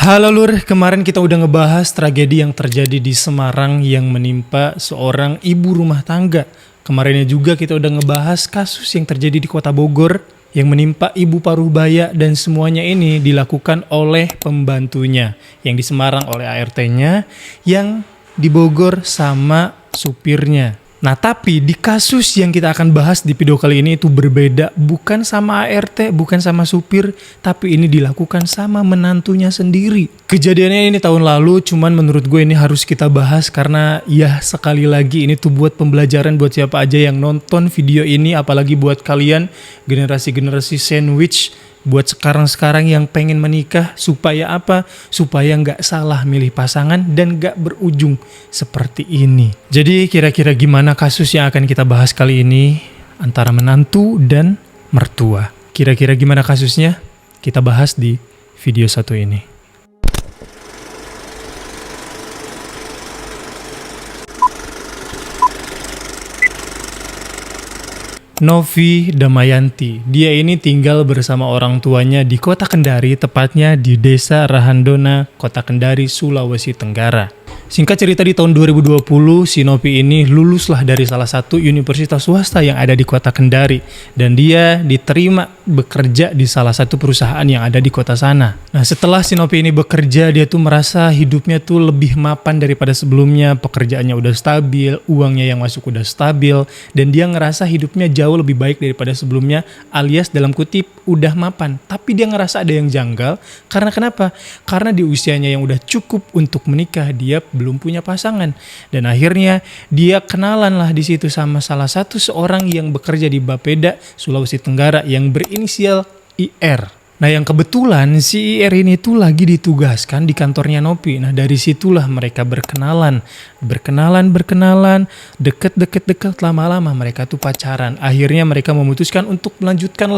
Halo Lur, kemarin kita udah ngebahas tragedi yang terjadi di Semarang yang menimpa seorang ibu rumah tangga. Kemarinnya juga kita udah ngebahas kasus yang terjadi di Kota Bogor yang menimpa ibu paruh baya dan semuanya ini dilakukan oleh pembantunya. Yang di Semarang oleh ART-nya, yang di Bogor sama supirnya. Nah tapi di kasus yang kita akan bahas di video kali ini itu berbeda, bukan sama ART, bukan sama supir, tapi ini dilakukan sama menantunya sendiri. Kejadiannya ini tahun lalu, cuman menurut gue ini harus kita bahas karena ya sekali lagi ini tuh buat pembelajaran buat siapa aja yang nonton video ini, apalagi buat kalian generasi-generasi sandwich. Buat sekarang-sekarang yang pengen menikah, supaya apa? Supaya nggak salah milih pasangan dan nggak berujung seperti ini. Jadi kira-kira gimana kasus yang akan kita bahas kali ini antara menantu dan mertua? Kira-kira gimana kasusnya? Kita bahas di video satu ini. Novi Damayanti, dia ini tinggal bersama orang tuanya di Kota Kendari, tepatnya di Desa Rahandona, Kota Kendari, Sulawesi Tenggara. Singkat cerita di tahun 2020, si Novi ini luluslah dari salah satu universitas swasta yang ada di Kota Kendari. Dan dia diterima bekerja di salah satu perusahaan yang ada di kota sana. Nah setelah si Novi ini bekerja, dia tuh merasa hidupnya tuh lebih mapan daripada sebelumnya. Pekerjaannya udah stabil, uangnya yang masuk udah stabil. Dan dia ngerasa hidupnya jauh lebih baik daripada sebelumnya, alias dalam kutip udah mapan. Tapi dia ngerasa ada yang janggal. Karena kenapa? Karena di usianya yang udah cukup untuk menikah, dia belum punya pasangan. Dan akhirnya dia kenalan lah di situ sama salah satu seorang yang bekerja di Bapeda, Sulawesi Tenggara yang berinisial IR. Nah yang kebetulan si IR ini tuh lagi ditugaskan di kantornya Novi. Nah dari situlah mereka berkenalan, deket, lama-lama mereka tuh pacaran. Akhirnya mereka memutuskan untuk melanjutkan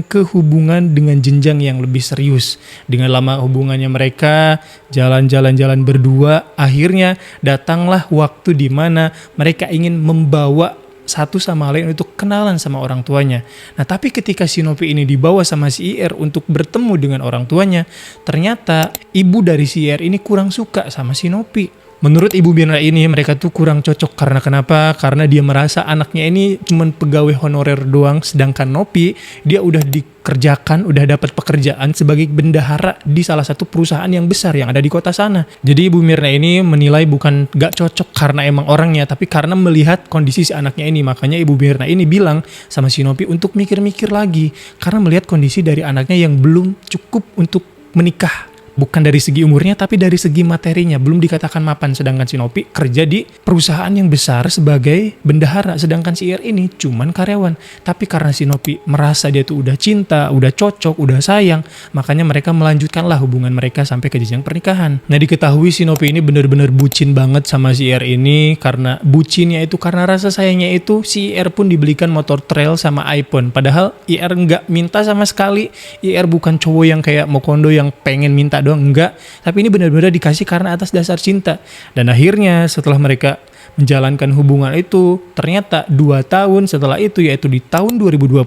ke hubungan dengan jenjang yang lebih serius. Dengan lama hubungannya mereka jalan-jalan berdua, akhirnya datanglah waktu di mana mereka ingin membawa satu sama lain untuk kenalan sama orang tuanya. Nah tapi ketika si Novi ini dibawa sama si IR untuk bertemu dengan orang tuanya, ternyata ibu dari si IR ini kurang suka sama si Novi. Menurut Ibu Mirna ini mereka tuh kurang cocok karena kenapa? Karena dia merasa anaknya ini cuman pegawai honorer doang, sedangkan Novi dia udah dikerjakan, udah dapat pekerjaan sebagai bendahara di salah satu perusahaan yang besar yang ada di kota sana. Jadi Ibu Mirna ini menilai bukan gak cocok karena emang orangnya, tapi karena melihat kondisi si anaknya ini. Makanya Ibu Mirna ini bilang sama si Novi untuk mikir-mikir lagi karena melihat kondisi dari anaknya yang belum cukup untuk menikah. Bukan dari segi umurnya, tapi dari segi materinya. Belum dikatakan mapan, sedangkan si Novi kerja di perusahaan yang besar sebagai bendahara. Sedangkan si IR ini cuman karyawan. Tapi karena si Novi merasa dia tuh udah cinta, udah cocok, udah sayang, makanya mereka melanjutkanlah hubungan mereka sampai ke jenjang pernikahan. Nah diketahui si Novi ini bener-bener bucin banget sama si IR ini. Karena bucinnya itu, karena rasa sayangnya itu, si IR pun dibelikan motor trail sama iPhone. Padahal IR nggak minta sama sekali. IR bukan cowok yang kayak Mokondo yang pengen minta doang, enggak, tapi ini benar-benar dikasih karena atas dasar cinta. Dan akhirnya setelah mereka menjalankan hubungan itu, ternyata 2 tahun setelah itu, yaitu di tahun 2022,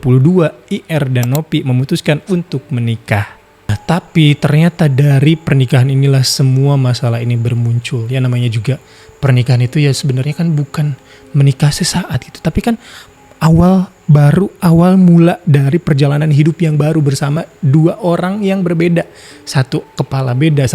IR dan Novi memutuskan untuk menikah. Nah, tapi ternyata dari pernikahan inilah semua masalah ini bermuncul. Ya namanya juga pernikahan itu ya sebenarnya kan bukan menikah sesaat gitu, tapi kan awal mula dari perjalanan hidup yang baru bersama dua orang yang berbeda. Satu kepala beda.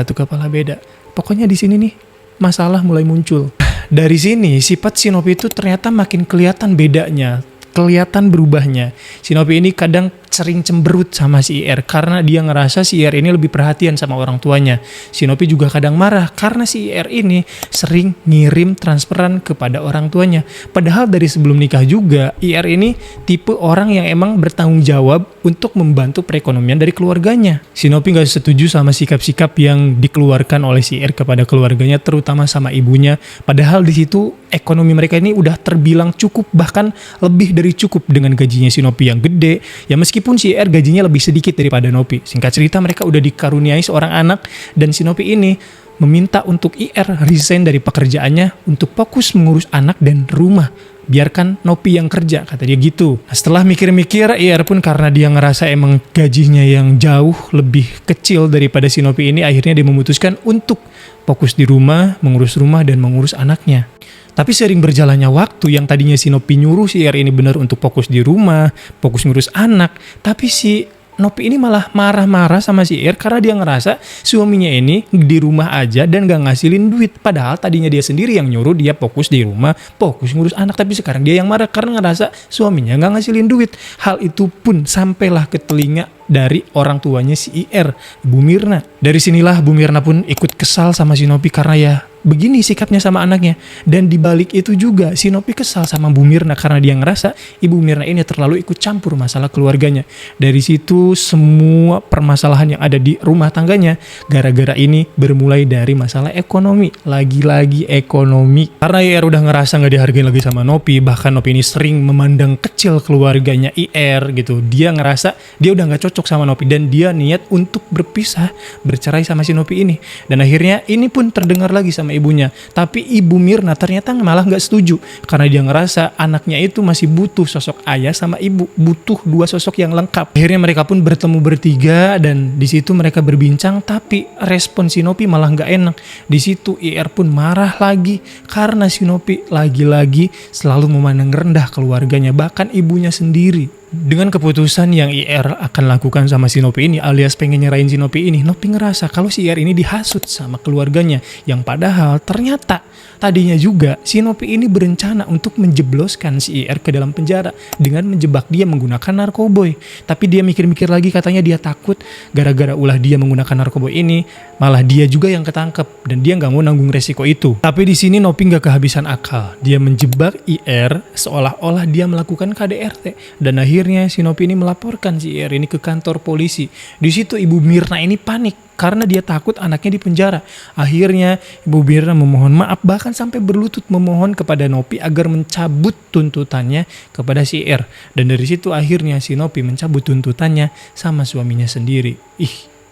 Pokoknya di sini nih masalah mulai muncul. Dari sini sifat si Novi itu ternyata makin kelihatan bedanya, kelihatan berubahnya. Si Novi ini kadang sering cemberut sama si IR karena dia ngerasa si IR ini lebih perhatian sama orang tuanya. Si Novi juga kadang marah karena si IR ini sering ngirim transferan kepada orang tuanya. Padahal dari sebelum nikah juga IR ini tipe orang yang emang bertanggung jawab untuk membantu perekonomian dari keluarganya. Si Novi gak setuju sama sikap-sikap yang dikeluarkan oleh si IR kepada keluarganya, terutama sama ibunya. Padahal di situ ekonomi mereka ini udah terbilang cukup, bahkan lebih dari cukup dengan gajinya si Novi yang gede. Ya meskipun si IR gajinya lebih sedikit daripada Novi. Singkat cerita mereka udah dikaruniai seorang anak dan si Novi ini meminta untuk IR resign dari pekerjaannya untuk fokus mengurus anak dan rumah. biarkan Nopi yang kerja, kata dia gitu. Nah, setelah mikir-mikir, IR pun karena dia ngerasa emang gajinya yang jauh lebih kecil daripada si Nopi ini, akhirnya dia memutuskan untuk fokus di rumah, mengurus rumah dan mengurus anaknya. Tapi sering berjalannya waktu, yang tadinya si Nopi nyuruh si IR ini benar untuk fokus di rumah, fokus ngurus anak, tapi si Nopi ini malah marah-marah sama si Ir karena dia ngerasa suaminya ini di rumah aja dan gak ngasilin duit. Padahal tadinya dia sendiri yang nyuruh dia fokus di rumah, fokus ngurus anak. Tapi sekarang dia yang marah karena ngerasa suaminya gak ngasilin duit. Hal itu pun sampailah ke telinga dari orang tuanya si IR, Bu Mirna. Dari sinilah Bu Mirna pun ikut kesal sama si Nopi karena ya begini sikapnya sama anaknya. Dan dibalik itu juga si Nopi kesal sama Bu Mirna karena dia ngerasa Ibu Mirna ini terlalu ikut campur masalah keluarganya. Dari situ semua permasalahan yang ada di rumah tangganya gara-gara ini bermulai dari masalah ekonomi. Lagi-lagi ekonomi. Karena IR udah ngerasa gak dihargain lagi sama Nopi, bahkan Nopi ini sering memandang kecil keluarganya IR gitu. Dia ngerasa dia udah gak cocok sama Nopi dan dia niat untuk berpisah, bercerai sama si Nopi ini. Dan akhirnya ini pun terdengar lagi sama ibunya. Tapi Ibu Mirna ternyata malah gak setuju karena dia ngerasa anaknya itu masih butuh sosok ayah sama ibu, butuh dua sosok yang lengkap. Akhirnya mereka pun bertemu bertiga dan di situ mereka berbincang, tapi respon si Nopi malah gak enak. Di situ IR pun marah lagi karena si Nopi lagi-lagi selalu memandang rendah keluarganya, bahkan ibunya sendiri. Dengan keputusan yang IR akan lakukan sama si Nopi ini, alias pengen nyerahin si Nopi ini, Nopi ngerasa kalau si IR ini dihasut sama keluarganya, yang padahal ternyata tadinya juga si Nopi ini berencana untuk menjebloskan si IR ke dalam penjara dengan menjebak dia menggunakan narkoboy. Tapi dia mikir-mikir lagi, katanya dia takut gara-gara ulah dia menggunakan narkoboy ini malah dia juga yang ketangkep dan dia nggak mau nanggung resiko itu. Tapi di sini Nopi nggak kehabisan akal, dia menjebak IR seolah-olah dia melakukan KDRT dan akhirnya si Nopi ini melaporkan si IR ini ke kantor polisi. Di situ Ibu Mirna ini panik karena dia takut anaknya di penjara. Akhirnya Ibu Mirna memohon maaf, bahkan sampai berlutut memohon kepada Nopi agar mencabut tuntutannya kepada si IR. Dan dari situ akhirnya si Nopi mencabut tuntutannya sama suaminya sendiri.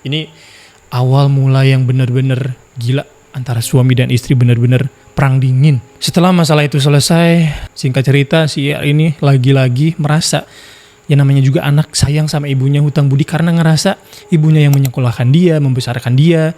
Ini awal mula yang benar-benar gila antara suami dan istri, benar-benar perang dingin. Setelah masalah itu selesai, singkat cerita si IR ini lagi-lagi merasa yang namanya juga anak sayang sama ibunya, hutang budi karena ngerasa ibunya yang menyekolahkan dia, membesarkan dia,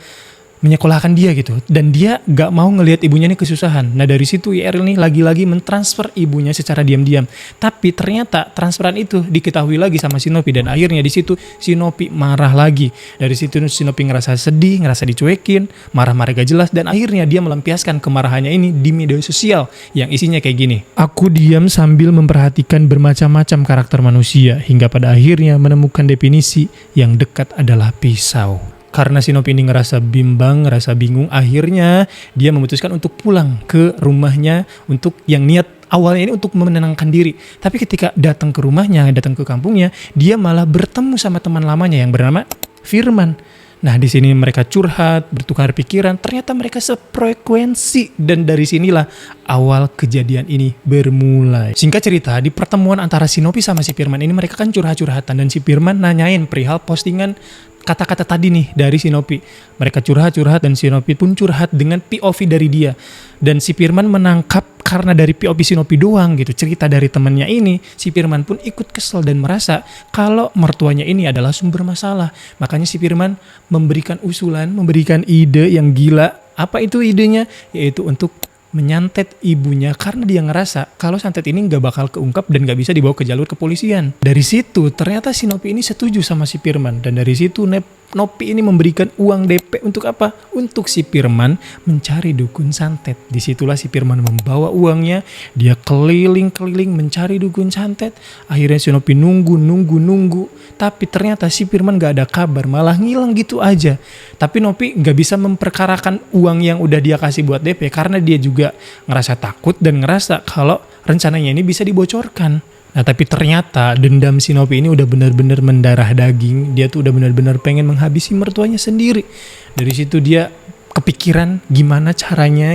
menyekolahkan dia gitu. Dan dia gak mau ngelihat ibunya ini kesusahan. Nah dari situ IR ini lagi-lagi mentransfer ibunya secara diam-diam. Tapi ternyata transferan itu diketahui lagi sama si Nopi dan akhirnya di situ si Nopi marah lagi. Dari situ si Nopi ngerasa sedih, ngerasa dicuekin, marah-marah gak jelas dan akhirnya dia melampiaskan kemarahannya ini di media sosial yang isinya kayak gini. Aku diam sambil memperhatikan bermacam-macam karakter manusia hingga pada akhirnya menemukan definisi yang dekat adalah pisau. Karena si Nopi ini ngerasa bimbang, ngerasa bingung, akhirnya dia memutuskan untuk pulang ke rumahnya untuk yang niat awalnya ini untuk menenangkan diri. Tapi ketika datang ke rumahnya, datang ke kampungnya, dia malah bertemu sama teman lamanya yang bernama Firman. Nah di sini mereka curhat, bertukar pikiran, ternyata mereka sefrekuensi dan dari sinilah awal kejadian ini bermulai. Singkat cerita, di pertemuan antara si Nopi sama si Firman ini mereka kan curhat-curhatan dan si Firman nanyain perihal postingan kata-kata tadi nih dari si Nopi. Mereka curhat-curhat dan si Nopi pun curhat dengan POV dari dia. Dan si Firman menangkap karena dari POV si Nopi doang gitu, cerita dari temannya ini, si Firman pun ikut kesel dan merasa kalau mertuanya ini adalah sumber masalah. Makanya si Firman memberikan usulan, memberikan ide yang gila. Apa itu idenya? Yaitu untuk menyantet ibunya karena dia ngerasa kalau santet ini gak bakal keungkap dan gak bisa dibawa ke jalur kepolisian. Dari situ ternyata si Nopi ini setuju sama si Firman dan dari situ Nopi ini memberikan uang DP untuk apa? Untuk si Firman mencari dukun santet. Disitulah si Firman membawa uangnya, dia keliling-keliling mencari dukun santet. Akhirnya si Nopi nunggu, tapi ternyata si Firman gak ada kabar, malah ngilang gitu aja. Tapi Nopi gak bisa memperkarakan uang yang udah dia kasih buat DP karena dia juga ngerasa takut dan ngerasa kalau rencananya ini bisa dibocorkan. Nah tapi ternyata dendam si Nopi ini udah benar-benar mendarah daging. Dia tuh udah benar-benar pengen menghabisi mertuanya sendiri. Dari situ dia kepikiran gimana caranya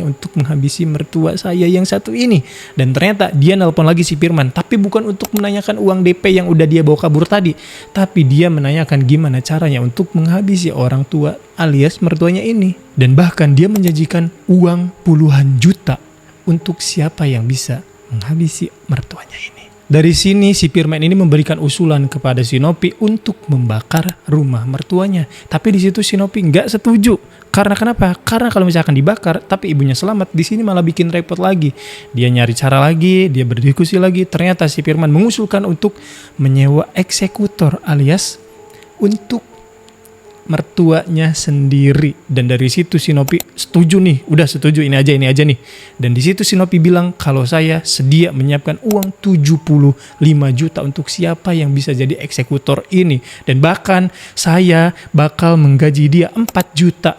untuk menghabisi mertua saya yang satu ini. Dan ternyata dia nelpon lagi si Firman. Tapi bukan untuk menanyakan uang DP yang udah dia bawa kabur tadi. Tapi dia menanyakan gimana caranya untuk menghabisi orang tua alias mertuanya ini. Dan bahkan dia menjanjikan uang puluhan juta untuk siapa yang bisa menghabisi mertuanya ini. Dari sini si Firman ini memberikan usulan kepada si Nopi untuk membakar rumah mertuanya. Tapi di situ si Nopi nggak setuju. Karena kenapa? Karena kalau misalkan dibakar, tapi ibunya selamat, di sini malah bikin repot lagi. Dia nyari cara lagi, dia berdiskusi lagi. Ternyata si Firman mengusulkan untuk menyewa eksekutor alias untuk mertuanya sendiri. Dan dari situ si Nopi setuju nih, udah setuju ini aja nih. Dan di situ si Nopi bilang kalau saya sedia menyiapkan uang 75 juta untuk siapa yang bisa jadi eksekutor ini. Dan bahkan saya bakal menggaji dia 4 juta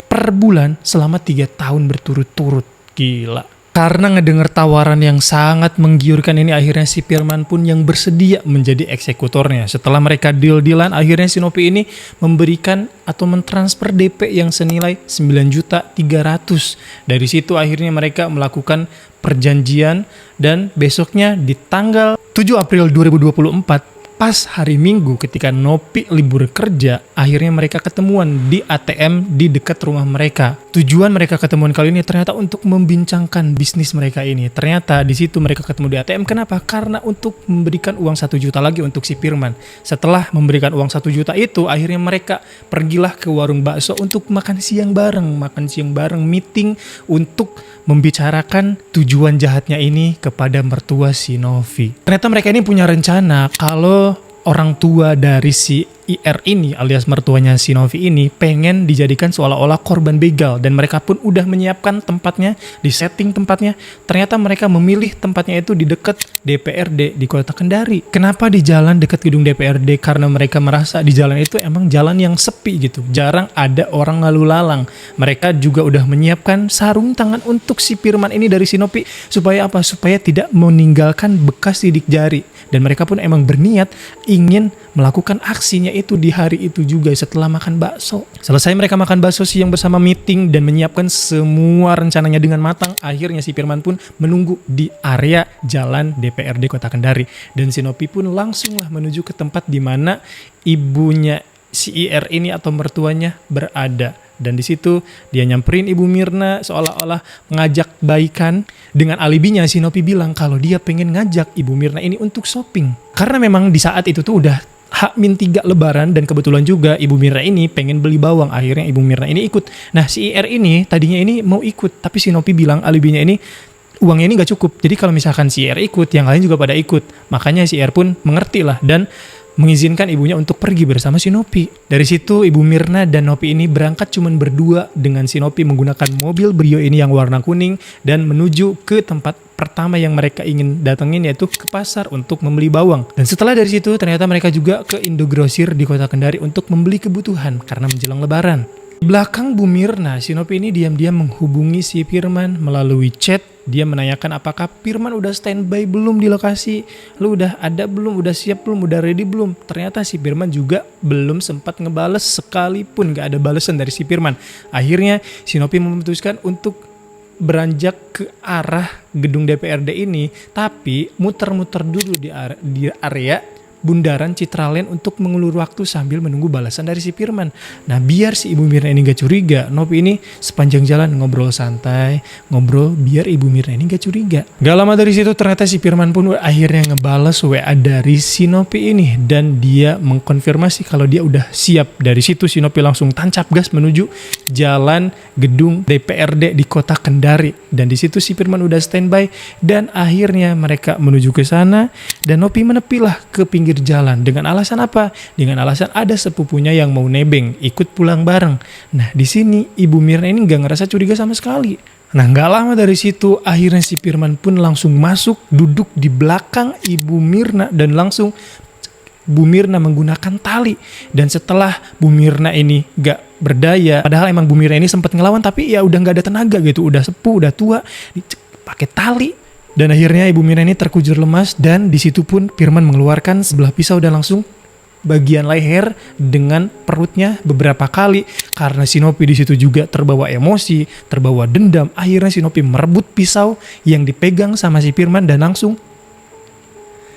per bulan selama 3 tahun berturut-turut. Gila. Karena ngedenger tawaran yang sangat menggiurkan ini, akhirnya si Firman pun yang bersedia menjadi eksekutornya. Setelah mereka deal-dealan, akhirnya si Nopi ini memberikan atau mentransfer DP yang senilai 9.300.000. Dari situ akhirnya mereka melakukan perjanjian dan besoknya di tanggal 7 April 2024, pas hari Minggu ketika Nopi libur kerja, akhirnya mereka ketemuan di ATM di dekat rumah mereka. Tujuan mereka ketemuan kali ini ternyata untuk membincangkan bisnis mereka ini. Ternyata di situ mereka ketemu di ATM. Kenapa? Karena untuk memberikan uang 1 juta lagi untuk si Firman. Setelah memberikan uang 1 juta itu, akhirnya mereka pergilah ke warung bakso untuk makan siang bareng, meeting untuk membicarakan tujuan jahatnya ini kepada mertua si Novi. Ternyata mereka ini punya rencana kalau orang tua dari si IR ini alias mertuanya si Novi ini pengen dijadikan seolah-olah korban begal, dan mereka pun udah menyiapkan tempatnya, di setting tempatnya. Ternyata mereka memilih tempatnya itu di dekat DPRD di Kota Kendari. Kenapa di jalan dekat gedung DPRD? Karena mereka merasa di jalan itu emang jalan yang sepi gitu, jarang ada orang lalu lalang. Mereka juga udah menyiapkan sarung tangan untuk si Firman ini dari si Novi. Supaya apa? Supaya tidak meninggalkan bekas sidik jari. Dan mereka pun emang berniat ingin melakukan aksinya itu di hari itu juga setelah makan bakso. Selesai mereka makan bakso siang bersama, meeting dan menyiapkan semua rencananya dengan matang. Akhirnya si Firman pun menunggu di area jalan DPRD Kota Kendari. Dan si Nopi pun langsunglah menuju ke tempat di mana ibunya si IR ini atau mertuanya berada. Dan di situ dia nyamperin Ibu Mirna seolah-olah mengajak baikan. Dengan alibinya si Nopi bilang kalau dia pengen ngajak Ibu Mirna ini untuk shopping. Karena memang di saat itu tuh udah H-3 lebaran dan kebetulan juga Ibu Mirna ini pengen beli bawang. Akhirnya Ibu Mirna ini ikut. Nah si IR ini tadinya ini mau ikut, tapi si Nopi bilang alibinya ini uangnya ini gak cukup. Jadi kalau misalkan si IR ikut, yang lain juga pada ikut. Makanya si IR pun mengerti lah dan mengizinkan ibunya untuk pergi bersama si Nopi. Dari situ Ibu Mirna dan Nopi ini berangkat cuman berdua dengan si Nopi menggunakan mobil Brio ini yang warna kuning dan menuju ke tempat pertama yang mereka ingin datengin, yaitu ke pasar untuk membeli bawang. Dan setelah dari situ ternyata mereka juga ke Indogrosir di Kota Kendari untuk membeli kebutuhan karena menjelang lebaran. Di belakang Bu Mirna, si Nopi ini diam-diam menghubungi si Firman melalui chat. Dia menanyakan apakah Firman udah standby belum di lokasi, lu udah ada belum, udah siap belum, udah ready belum. Ternyata si Firman juga belum sempat ngebales sekalipun, gak ada balesan dari si Firman. Akhirnya si Nopi memutuskan untuk beranjak ke arah gedung DPRD ini, tapi muter-muter dulu di area Bundaran Citraland untuk mengulur waktu sambil menunggu balasan dari si Firman. Nah biar si Ibu Mirna ini gak curiga, Nopi ini sepanjang jalan ngobrol santai, ngobrol biar Ibu Mirna ini gak curiga. Gak lama dari situ ternyata si Firman pun akhirnya ngebales WA dari si Nopi ini dan dia mengkonfirmasi kalau dia udah siap. Dari situ si Nopi langsung tancap gas menuju jalan gedung DPRD di Kota Kendari. Dan di situ si Firman udah standby dan akhirnya mereka menuju ke sana dan Nopi menepilah ke pinggir jalan. Dengan alasan apa? Dengan alasan ada sepupunya yang mau nebeng, ikut pulang bareng. Nah di sini Ibu Mirna ini gak ngerasa curiga sama sekali. Nah gak lama dari situ akhirnya si Firman pun langsung masuk, duduk di belakang Ibu Mirna dan langsung Bu Mirna menggunakan tali. Dan setelah Bu Mirna ini gak berdaya, padahal emang Bu Mirna ini sempat ngelawan tapi ya udah gak ada tenaga gitu, udah sepuh, udah tua, pakai tali. Dan akhirnya Ibu Mirna ini terkujur lemas dan di situ pun Firman mengeluarkan sebelah pisau dan langsung bagian leher dengan perutnya beberapa kali. Karena si Nopi di situ juga terbawa emosi, terbawa dendam. Akhirnya si Nopi merebut pisau yang dipegang sama si Firman dan langsung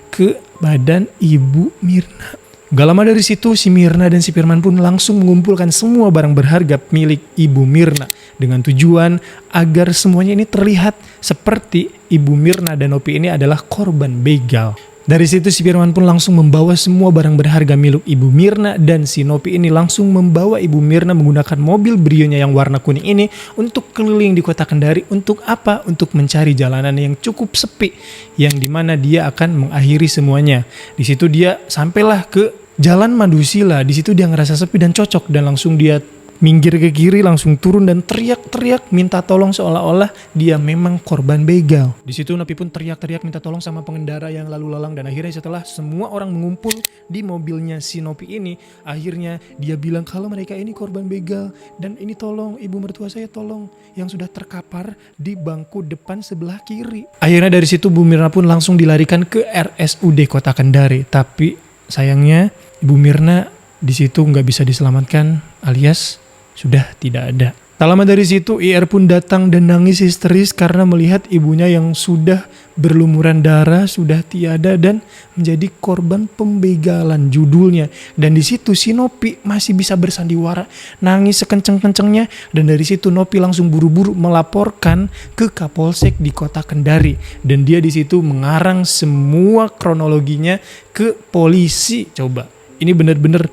ke badan Ibu Mirna. Gak lama dari situ si Mirna dan si Firman pun langsung mengumpulkan semua barang berharga milik Ibu Mirna dengan tujuan agar semuanya ini terlihat seperti Ibu Mirna dan Nopi ini adalah korban begal. Dari situ si Firman pun langsung membawa semua barang berharga milik Ibu Mirna, dan si Nopi ini langsung membawa Ibu Mirna menggunakan mobil Brio-nya yang warna kuning ini untuk keliling di kota Kendari. Untuk apa? Untuk mencari jalanan yang cukup sepi, yang dimana dia akan mengakhiri semuanya. Di situ dia sampailah ke Jalan Madusila. Di situ dia ngerasa sepi dan cocok, dan langsung dia minggir ke kiri, langsung turun dan teriak-teriak minta tolong seolah-olah dia memang korban begal. Di situ Nopi pun teriak-teriak minta tolong sama pengendara yang lalu lalang, dan akhirnya setelah semua orang mengumpul di mobilnya si Nopi ini, akhirnya dia bilang kalau mereka ini korban begal dan ini tolong ibu mertua saya tolong yang sudah terkapar di bangku depan sebelah kiri. Akhirnya dari situ Bu Mirna pun langsung dilarikan ke RSUD Kota Kendari, tapi sayangnya Ibu Mirna di situ nggak bisa diselamatkan, alias sudah tidak ada. Tak lama dari situ IR pun datang dan nangis histeris karena melihat ibunya yang sudah berlumuran darah, sudah tiada dan menjadi korban pembegalan judulnya. Dan di situ si Nopi masih bisa bersandiwara, nangis sekenceng-kencengnya, dan dari situ Nopi langsung buru-buru melaporkan ke Kapolsek di Kota Kendari, dan dia di situ mengarang semua kronologinya ke polisi. Coba, ini benar-benar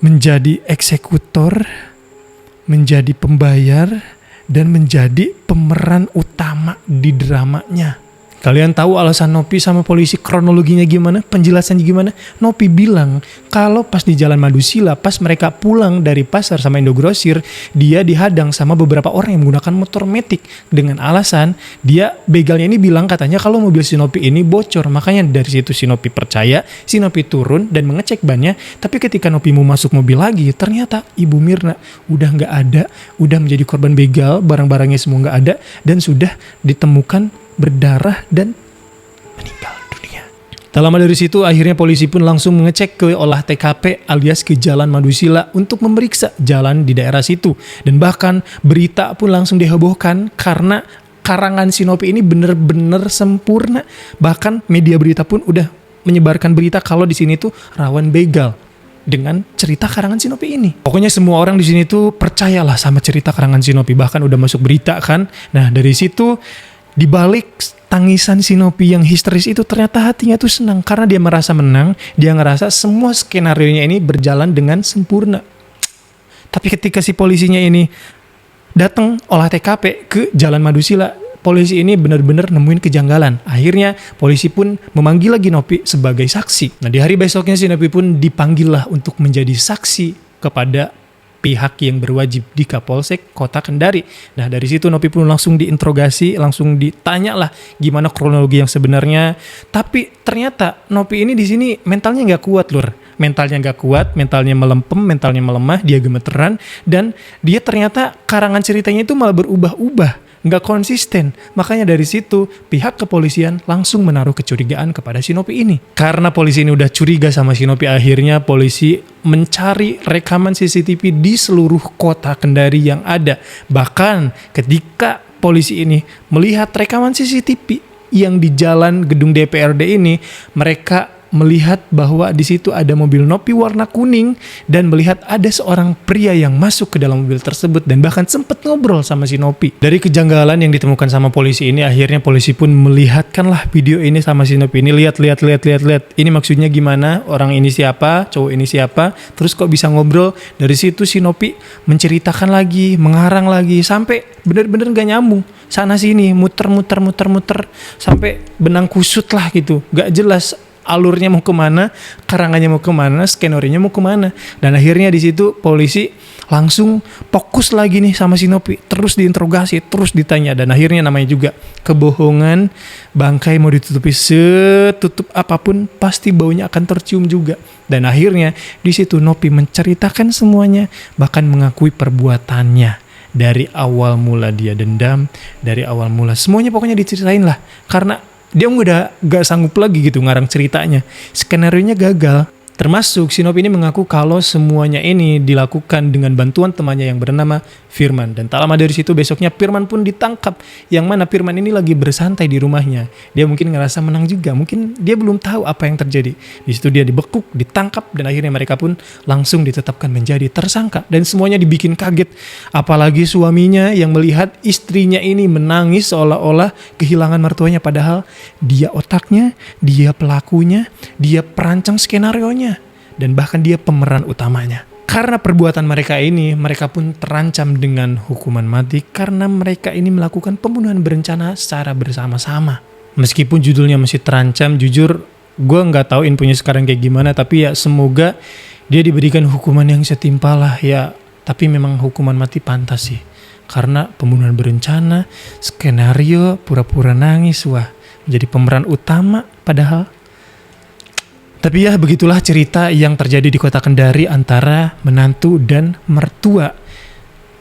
menjadi eksekutor, menjadi pembayar, dan menjadi pemeran utama di dramanya. Kalian tahu alasan Nopi sama polisi kronologinya gimana? Penjelasannya gimana? Nopi bilang kalau pas di Jalan Madusila, pas mereka pulang dari pasar sama Indogrosir, dia dihadang sama beberapa orang yang menggunakan motor metik dengan alasan dia begalnya ini bilang katanya kalau mobil si Nopi ini bocor. Makanya dari situ si Nopi percaya, si Nopi turun dan mengecek bannya. Tapi ketika Nopi mau masuk mobil lagi, ternyata Ibu Mirna udah nggak ada, udah menjadi korban begal, barang-barangnya semua nggak ada, dan sudah ditemukan berdarah dan meninggal dunia. Tak lama dari situ akhirnya polisi pun langsung mengecek ke olah TKP alias ke Jalan Madusila untuk memeriksa jalan di daerah situ. Dan bahkan berita pun langsung dihebohkan karena karangan si Nopi ini bener-bener sempurna. Bahkan media berita pun udah menyebarkan berita kalau di sini tuh rawan begal dengan cerita karangan si Nopi ini. Pokoknya semua orang di sini tuh percayalah sama cerita karangan si Nopi, bahkan udah masuk berita kan. Nah, dari situ di balik tangisan si Nopi yang histeris itu ternyata hatinya tuh senang karena dia merasa menang, dia ngerasa semua skenarionya ini berjalan dengan sempurna. Tapi ketika si polisinya ini datang olah TKP ke Jalan Madusila, polisi ini benar-benar nemuin kejanggalan. Akhirnya polisi pun memanggil lagi Nopi sebagai saksi. Nah, di hari besoknya si Nopi pun dipanggil lah untuk menjadi saksi kepada pihak yang berwajib di Kapolsek Kota Kendari. Nah, dari situ Nopi pun langsung diinterogasi, langsung ditanya lah gimana kronologi yang sebenarnya. Tapi ternyata Nopi ini di sini mentalnya nggak kuat lur. Mentalnya nggak kuat, mentalnya melempem, mentalnya melemah, dia gemeteran, dan dia ternyata karangan ceritanya itu malah berubah-ubah, nggak konsisten. Makanya dari situ pihak kepolisian langsung menaruh kecurigaan kepada si Nopi ini. Karena polisi ini udah curiga sama si Nopi, akhirnya polisi mencari rekaman CCTV di seluruh kota Kendari yang ada. Bahkan ketika polisi ini melihat rekaman CCTV yang di jalan gedung DPRD ini, mereka melihat bahwa di situ ada mobil Nopi warna kuning dan melihat ada seorang pria yang masuk ke dalam mobil tersebut dan bahkan sempat ngobrol sama si Nopi. Dari kejanggalan yang ditemukan sama polisi ini, akhirnya polisi pun melihatkanlah video ini sama si Nopi ini. Lihat. Ini maksudnya gimana? Orang ini siapa? Cowok ini siapa? Terus kok bisa ngobrol? Dari situ si Nopi menceritakan lagi, mengarang lagi sampai bener-bener gak nyambung. Sana sini muter sampai benang kusut lah gitu. Gak jelas alurnya mau kemana, karangannya mau kemana, skenario-nya mau kemana. Dan akhirnya di situ polisi langsung fokus lagi nih sama si Nopi, terus diinterogasi, terus ditanya, dan akhirnya namanya juga kebohongan, bangkai mau ditutupi setutup apapun pasti baunya akan tercium juga. Dan akhirnya di situ Nopi menceritakan semuanya, bahkan mengakui perbuatannya. Dari awal mula dia dendam, dari awal mula semuanya pokoknya diceritain lah, karena dia udah gak sanggup lagi gitu ngarang ceritanya. Skenarionya gagal. Termasuk Sinop ini mengaku kalau semuanya ini dilakukan dengan bantuan temannya yang bernama Firman. Dan tak lama dari situ besoknya Firman pun ditangkap. Yang mana Firman ini lagi bersantai di rumahnya. Dia mungkin ngerasa menang juga. Mungkin dia belum tahu apa yang terjadi. Di situ dia dibekuk, ditangkap, dan akhirnya mereka pun langsung ditetapkan menjadi tersangka. Dan semuanya dibikin kaget. Apalagi suaminya yang melihat istrinya ini menangis seolah-olah kehilangan mertuanya. Padahal dia otaknya, dia pelakunya, dia perancang skenarionya. Dan bahkan dia pemeran utamanya. Karena perbuatan mereka ini, mereka pun terancam dengan hukuman mati karena mereka ini melakukan pembunuhan berencana secara bersama-sama. Meskipun judulnya masih terancam, jujur gue nggak tahu infonya sekarang kayak gimana, tapi ya semoga dia diberikan hukuman yang setimpal lah ya. Tapi memang hukuman mati pantas sih. Karena pembunuhan berencana, skenario, pura-pura nangis, wah menjadi pemeran utama padahal. Tapi ya begitulah cerita yang terjadi di kota Kendari antara menantu dan mertua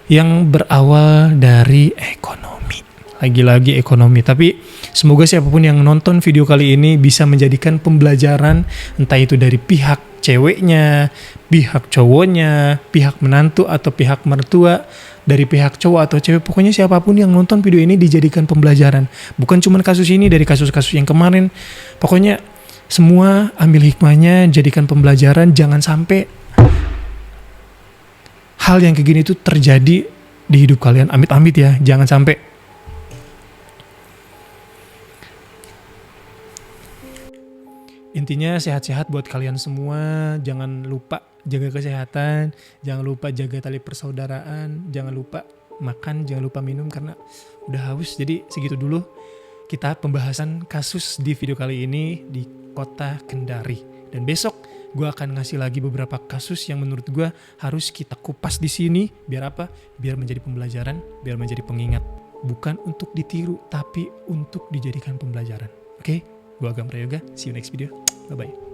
yang berawal dari ekonomi. Lagi-lagi ekonomi. Tapi semoga siapapun yang nonton video kali ini bisa menjadikan pembelajaran, entah itu dari pihak ceweknya, pihak cowoknya, pihak menantu atau pihak mertua, dari pihak cowok atau cewek. Pokoknya siapapun yang nonton video ini dijadikan pembelajaran. Bukan cuma kasus ini, dari kasus-kasus yang kemarin. Pokoknya semua ambil hikmahnya, jadikan pembelajaran. Jangan sampai hal yang kayak gini itu terjadi di hidup kalian. Amit-amit ya, jangan sampai. Intinya sehat-sehat buat kalian semua. Jangan lupa jaga kesehatan, jangan lupa jaga tali persaudaraan, jangan lupa makan, jangan lupa minum karena udah haus. Jadi segitu dulu kita pembahasan kasus di video kali ini di kota Kendari. Dan besok gue akan ngasih lagi beberapa kasus yang menurut gue harus kita kupas di sini. Biar apa? Biar menjadi pembelajaran, biar menjadi pengingat. Bukan untuk ditiru, tapi untuk dijadikan pembelajaran. Oke? Gue Agam Prayoga. See you next video. Bye-bye.